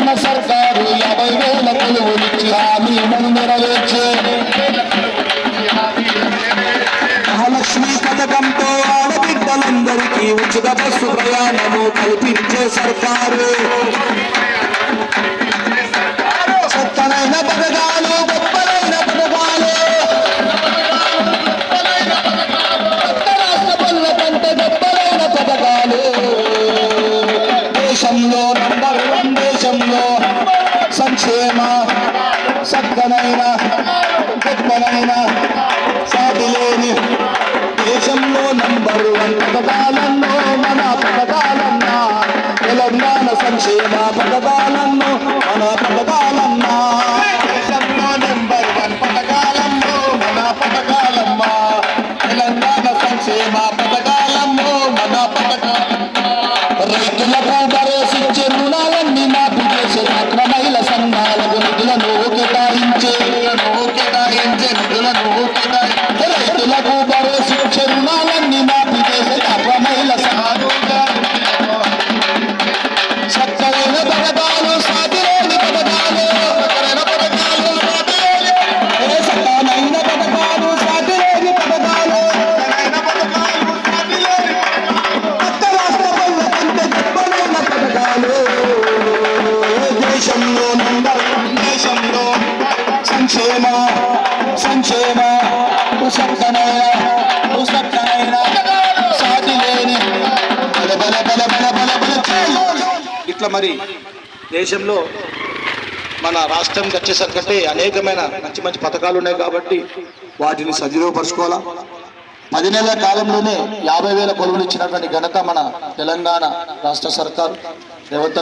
తెలంగాణ సర్కారు 50,000 కొలువులిచ్చి హామీలను నెరవేర్చే మహాలక్ష్మి పథకంతో ఆడబిడ్డలందరికీ ఉచిత బస్సు ప్రయాణము కల్పించే సర్కారు. సత్తనైన పథకాలు, గొప్పలైన పథకాలు, కొత్త రాష్ట్ర పనుల కంటే గొప్పలైన పథకాలు. దేశంలో నంబర్ 1, దేశంలో సంక్షేమ సత్తనైన గొప్పలైన సాటిలేని దేశంలో నంబర్ 1 పథకాలన్నో మన పథకాలన్నా, తెలంగాణ సంక్షేమ పథకాలన్నో మన పథకాలన్నా. దేశంలో నంబర్ 1 పథకాలన్నో మన పథకాలమ్మా, తెలంగాణ సంక్షేమ పథకాలన్నో మన పథకాలమ్మా. రైతులకు భరోసిచ్చే రుణాలన్నీ మాఫీ చేసే డ్వాక్రా మహిళా సంఘాలకు నిధులను కేటాయించే రైతులకు భరోసిచ్చే రుణాలన్నీ మాఫీ చేసే డ్వాక్రా మహిళా సంఘాలు. సత్తరైన పథకాలు, సాటిలేని పథకాలు, సత్తరైన పథకాలు, సాటిలేని పథకాలు, కొత్త రాష్ట్ర పనుల కంటే గొప్పలైన పథకాలు. దేశంలో నంబర్ 1, దేశంలో సంక్షేమ సత్తనైన సాటిలేని ఇట్లా మరి దేశంలో మన రాష్ట్రం వచ్చేసరికంటే అనేకమైన మంచి మంచి పథకాలు ఉన్నాయి కాబట్టి వాటిని సద్వినియోగపరచుకోవాలా. 10 నెలల కాలంలోనే 50,000 కొలువులు ఇచ్చినటువంటి ఘనత మన తెలంగాణ రాష్ట్ర సర్కారు రేవంత్